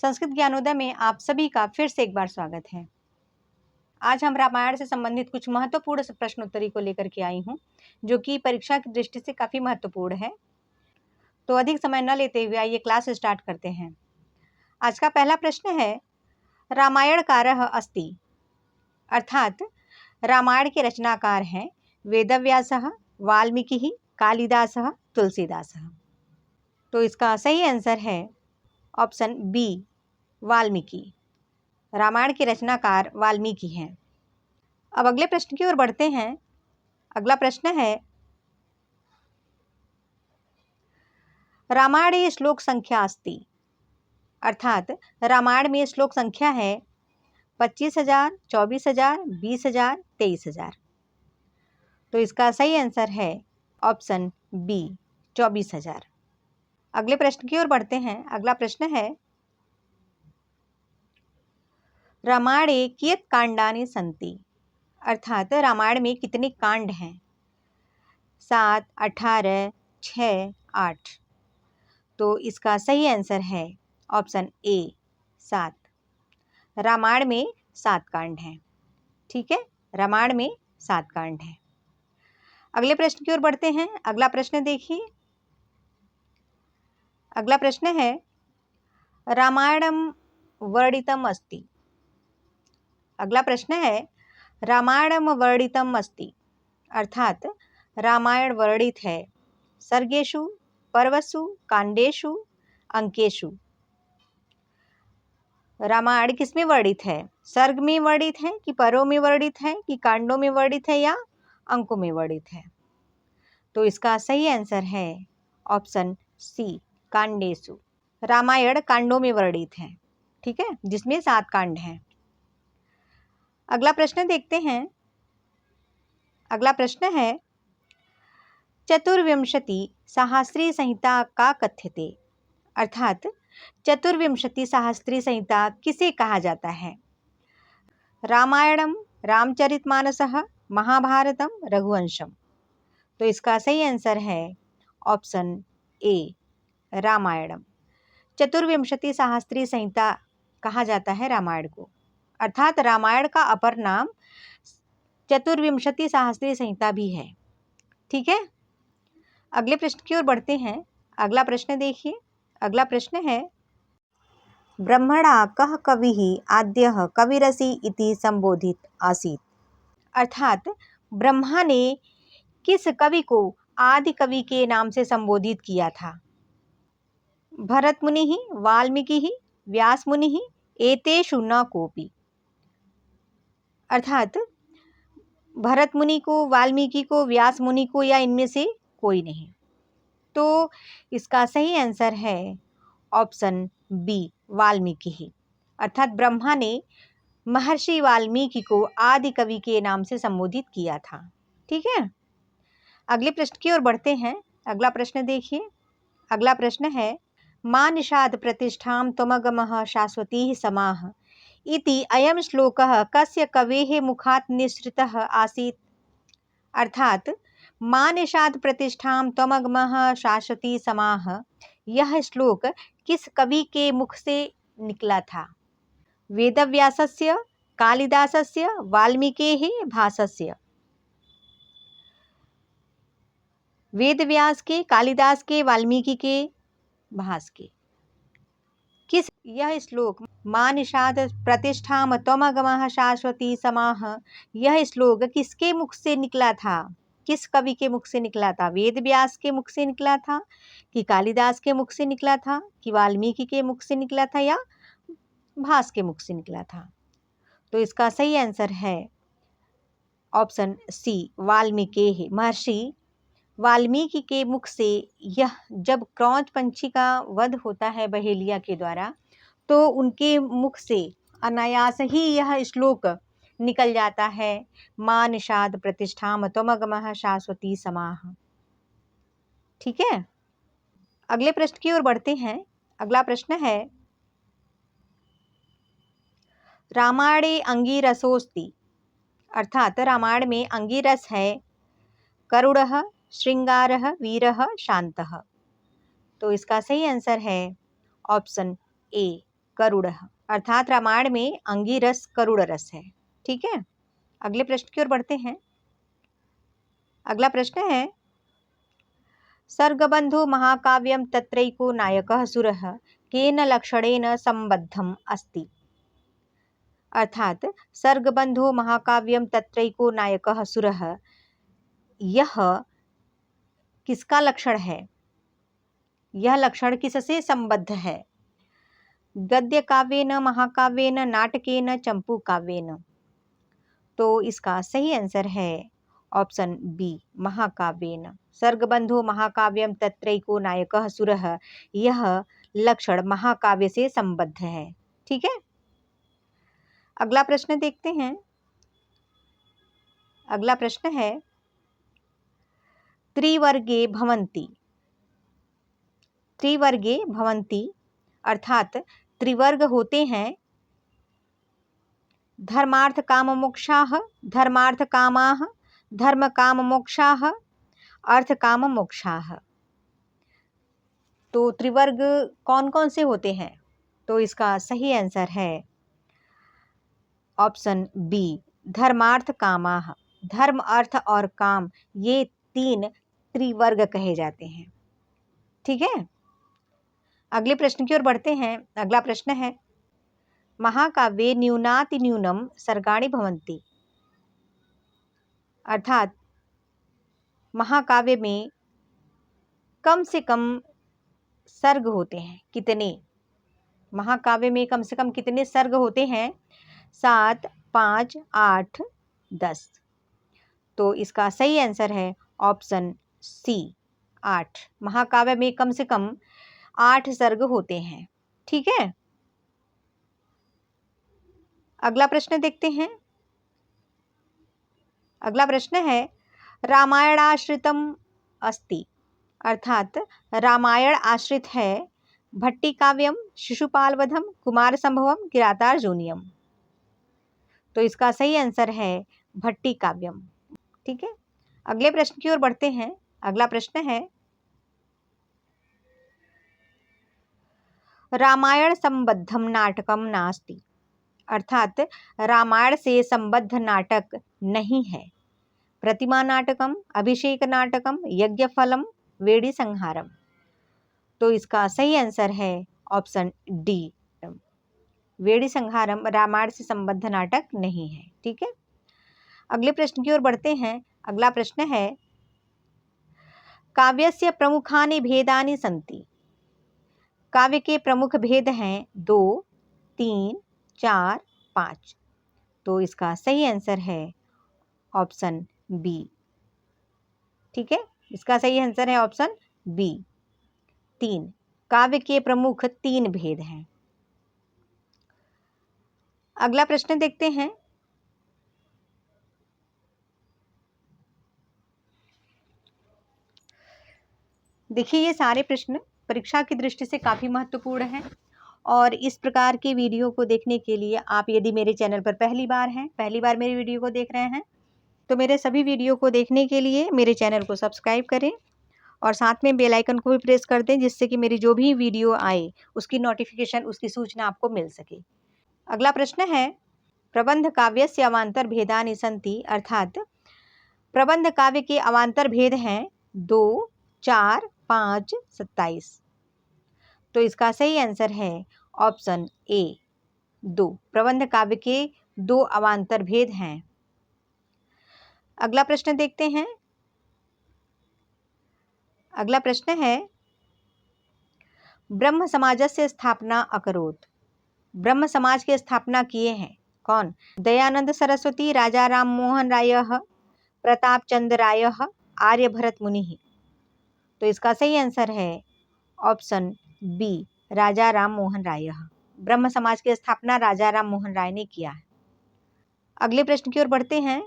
संस्कृत ज्ञानोदय में आप सभी का फिर से एक बार स्वागत है। आज हम रामायण से संबंधित कुछ महत्वपूर्ण प्रश्नोत्तरी को लेकर के आई हूँ, जो कि परीक्षा की दृष्टि से काफ़ी महत्वपूर्ण है। तो अधिक समय न लेते हुए आइए क्लास स्टार्ट करते हैं। आज का पहला प्रश्न है, रामायणकारः अस्ति, अर्थात रामायण के रचनाकार हैं वेदव्यासः, वाल्मीकिः, कालिदासः, तुलसीदासः। तो इसका सही आंसर है ऑप्शन बी, वाल्मीकि। रामायण के रचनाकार वाल्मीकि हैं। अब अगले प्रश्न की ओर बढ़ते हैं। अगला प्रश्न है, रामायणे श्लोक संख्या अस्ति, अर्थात रामायण में श्लोक संख्या है 25,000, 24,000, 20,000, 23,000। तो इसका सही आंसर है ऑप्शन बी, 24,000। अगले प्रश्न की ओर बढ़ते हैं। अगला प्रश्न है, रामायणे कियत् कांडानि सन्ति, अर्थात रामायण में कितने कांड हैं? 7, 18, 6, 8। तो इसका सही आंसर है ऑप्शन ए, 7। रामायण में 7 कांड हैं। ठीक है, रामायण में 7 कांड हैं। अगले प्रश्न की ओर बढ़ते हैं। अगला प्रश्न देखिए। अगला प्रश्न है, रामायणम वर्णितम अस्ति। अगला प्रश्न है, रामायणम वर्णितम अस्ति, अर्थात रामायण वर्णित है सर्गेषु, पर्वसु, कांडेषु, अंकेषु। रामायण किसमें वर्णित है? सर्ग में वर्णित है कि पर्वों में वर्णित है कि कांडों में वर्णित है या अंकों में वर्णित है? तो इसका सही आंसर है ऑप्शन सी, कांडेषु। रामायण कांडों में वर्णित है, ठीक है, जिसमें 7 कांड हैं। अगला प्रश्न देखते हैं। अगला प्रश्न है, चतुर्विंशति सहस्री संहिता का कथ्यते, अर्थात चतुर्विंशति सहस्री संहिता किसे कहा जाता है? रामायणम, रामचरितमानसः, महाभारतम, रघुवंशम। तो इसका सही आंसर है ऑप्शन ए, रामायणम। चतुर्विंशति सहस्त्री संहिता कहा जाता है रामायण को, अर्थात रामायण का अपर नाम चतुर्विंशति सहस्त्री संहिता भी है। ठीक है, अगले प्रश्न की ओर बढ़ते हैं। अगला प्रश्न देखिए। अगला प्रश्न है, ब्रह्मणा कः कविः आद्यः कविरसि इति संबोधित आसीत्, अर्थात ब्रह्मा ने किस कवि को आदि कवि के नाम से संबोधित किया था? भरत मुनिः, वाल्मीकिः, व्यास मुनिः, एतेषु न कोपि। अर्थात भरत मुनि को, वाल्मीकि को, व्यास मुनि को या इनमें से कोई नहीं। तो इसका सही आंसर है ऑप्शन बी, वाल्मीकि ही। अर्थात ब्रह्मा ने महर्षि वाल्मीकि को आदि कवि के नाम से संबोधित किया था। ठीक है, अगले प्रश्न की ओर बढ़ते हैं। अगला प्रश्न देखिए। अगला प्रश्न है, मा निषाद प्रतिष्ठां त्वमगमः शाश्वतीः समाः इति अयं श्लोकः कस्य कवेः मुखात् निसृतः आसीत्, अर्थात मा निषाद प्रतिष्ठां त्वमगमः शाश्वती समाः, यह श्लोक किस कवि के मुख से निकला था? वेदव्यासस्य, कालिदासस्य, वाल्मीकेः, भासस्य। वेदव्यास के, कालिदास के, वाल्मीकि के, भास के। किस यह श्लोक मा निषाद प्रतिष्ठां त्वमगमः शाश्वती समाः, यह श्लोक किसके मुख से निकला था? किस कवि के मुख से निकला था? वेदव्यास के मुख से निकला था कि कालिदास के मुख से निकला था कि वाल्मीकि के मुख से निकला था या भास के मुख से निकला था? तो इसका सही आंसर है ऑप्शन सी, वाल्मीकि। महर्षि वाल्मीकि के मुख से यह, जब क्रौंच पंछी का वध होता है बहेलिया के द्वारा, तो उनके मुख से अनायास ही यह श्लोक निकल जाता है, मा निषाद प्रतिष्ठां त्वमगमः शाश्वती समाः। ठीक है, अगले प्रश्न की ओर बढ़ते हैं। अगला प्रश्न है, रामायणे अंगिरसोऽस्ति, अर्थात रामायण में अंगिरस है करुणः, श्रृंगारः, वीरः, शांतः। तो इसका सही आंसर है ऑप्शन ए, करुड़ः, अर्थात रामायण में अंगिरस करुड़ रस है। ठीक है, अगले प्रश्न की ओर बढ़ते हैं। अगला प्रश्न है, सर्गबन्धु महाकाव्यं तत्रैको नायकः सुरः केन लक्षणेन संबद्धम् अस्ति। अर्थात सर्गबन्धु महाकाव्यं तत्रैको नायकः सुरः, यह किसका लक्षण है? यह लक्षण किससे संबद्ध है? गद्य काव्येन, महाकाव्येन, नाटकेन, चंपू काव्येन। तो इसका सही आंसर है ऑप्शन बी, महाकाव्येन। सर्गबन्धु महाकाव्यम तत्रैको नायकः सुरः, यह लक्षण महाकाव्य से संबद्ध है। ठीक है, अगला प्रश्न देखते हैं। अगला प्रश्न है, त्रिवर्गे भवन्ति। त्रिवर्गे भवन्ति अर्थात त्रिवर्ग होते हैं। धर्मार्थ काम मोक्षाः, धर्मार्थ कामाः, धर्म काम मोक्षाः, अर्थ काम मोक्षाः। तो त्रिवर्ग कौन कौन से होते हैं? तो इसका सही आंसर है ऑप्शन बी, धर्मार्थ कामाः। धर्म, अर्थ और काम, ये 3 त्रिवर्ग कहे जाते हैं। ठीक है, अगले प्रश्न की ओर बढ़ते हैं। अगला प्रश्न है, महाकाव्ये न्यूनातिन्यूनं सर्गाणि भवन्ति। अर्थात महाकाव्य में कम से कम सर्ग होते हैं। कितने? महाकाव्य में कम से कम कितने सर्ग होते हैं? 7, 5, 8, 10। तो इसका सही आंसर है ऑप्शन सी, 8। महाकाव्य में कम से कम 8 सर्ग होते हैं। ठीक है, अगला प्रश्न देखते हैं। अगला प्रश्न है, रामायणाश्रितम अस्ति। अर्थात रामायण आश्रित है भट्टिकाव्यम, शिशुपालवधम, कुमार संभवम, किरातार्जुनीयम। तो इसका सही आंसर है भट्टिकाव्यम। ठीक है, अगले प्रश्न की ओर बढ़ते हैं। अगला प्रश्न है, रामायण संबद्धम नाटकम नास्ति। अर्थात रामायण से संबद्ध नाटक नहीं है। प्रतिमा नाटकम, अभिषेक नाटकम, यज्ञफलम, वेड़ी संहारम। तो इसका सही आंसर है ऑप्शन डी, वेड़ी संहारम रामायण से संबद्ध नाटक नहीं है। ठीक है, अगले प्रश्न की ओर बढ़ते हैं। अगला प्रश्न है, काव्यस्य प्रमुखानि भेदानि सन्ति। काव्य के प्रमुख भेद हैं 2, 3, 4, 5। तो इसका सही आंसर है ऑप्शन बी। ठीक है, इसका सही आंसर है ऑप्शन बी, 3। काव्य के प्रमुख 3 भेद हैं। अगला प्रश्न देखते हैं। देखिए, ये सारे प्रश्न परीक्षा की दृष्टि से काफ़ी महत्वपूर्ण हैं और इस प्रकार के वीडियो को देखने के लिए आप यदि मेरे चैनल पर पहली बार मेरी वीडियो को देख रहे हैं, तो मेरे सभी वीडियो को देखने के लिए मेरे चैनल को सब्सक्राइब करें और साथ में बेल आइकन को भी प्रेस कर दें, जिससे कि मेरी जो भी वीडियो आए उसकी नोटिफिकेशन, उसकी सूचना आपको मिल सके। अगला प्रश्न है, प्रबंध काव्यस्य अवान्तर भेदानि सन्ति। अर्थात प्रबंध काव्य के अवान्तर भेद हैं 2, 4, 5, 27। तो इसका सही आंसर है ऑप्शन ए, 2। प्रबंध काव्य के 2 अवान्तर भेद हैं। अगला प्रश्न देखते हैं। अगला प्रश्न है, ब्रह्म समाजस्य स्थापना अकरोत्। ब्रह्म समाज की स्थापना किए हैं कौन? दयानंद सरस्वती, राजा राम मोहन रायः, प्रताप चंद्र रायः, आर्यभरत मुनिः। तो इसका सही आंसर है ऑप्शन बी, राजा राम मोहन रायः। ब्रह्म समाज की स्थापना राजा राम मोहन राय ने किया है। अगले प्रश्न की ओर बढ़ते हैं।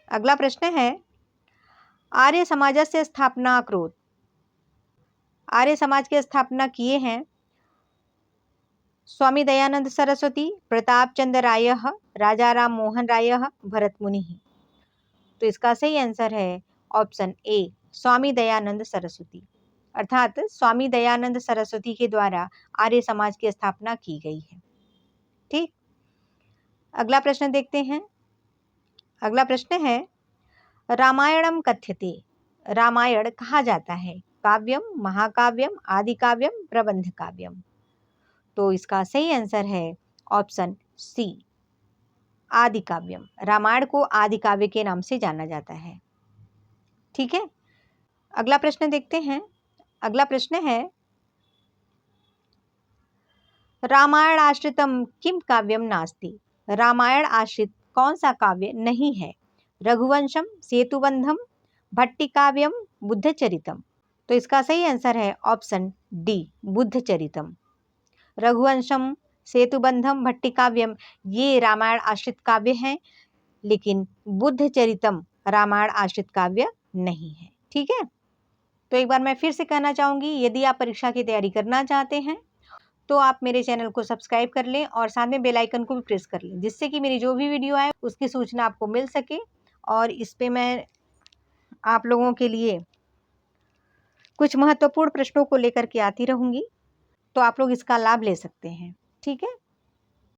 अगला प्रश्न है, आर्य समाजस्य स्थापना अकरोत्। आर्य समाज की स्थापना किए हैं स्वामी दयानंद सरस्वती, प्रताप चंद्र रायः, राजा राम मोहन रायः, भरत मुनिः। तो इसका सही आंसर है ऑप्शन ए, स्वामी दयानंद सरस्वती। अर्थात स्वामी दयानंद सरस्वती के द्वारा आर्य समाज की स्थापना की गई है। ठीक, अगला प्रश्न देखते हैं। अगला प्रश्न है, रामायणम कथ्यते, रामायण कहा जाता है, काव्यम, महाकाव्यम, आदि काव्यम, प्रबंध काव्यम। तो इसका सही आंसर है ऑप्शन सी, आदि काव्यम। रामायण को आदि काव्य के नाम से जाना जाता है। ठीक है, अगला प्रश्न देखते हैं। अगला प्रश्न है, रामायण आश्रितम किम काव्यम नास्ति, रामायण आश्रित कौन सा काव्य नहीं है? रघुवंशम, सेतुबंधम, भट्टिकाव्यम, बुद्धचरितम। तो इसका सही आंसर है ऑप्शन डी, बुद्धचरितम। रघुवंशम, सेतुबंधम, भट्टिकाव्यम ये रामायण आश्रित काव्य हैं, लेकिन बुद्धचरितम रामायण आश्रित काव्य नहीं है। ठीक है, तो एक बार मैं फिर से कहना चाहूँगी, यदि आप परीक्षा की तैयारी करना चाहते हैं तो आप मेरे चैनल को सब्सक्राइब कर लें और साथ में बेल आइकन को भी प्रेस कर लें, जिससे कि मेरी जो भी वीडियो आए उसकी सूचना आपको मिल सके। और इस पे मैं आप लोगों के लिए कुछ महत्वपूर्ण प्रश्नों को लेकर के आती रहूँगी, तो आप लोग इसका लाभ ले सकते हैं। ठीक है।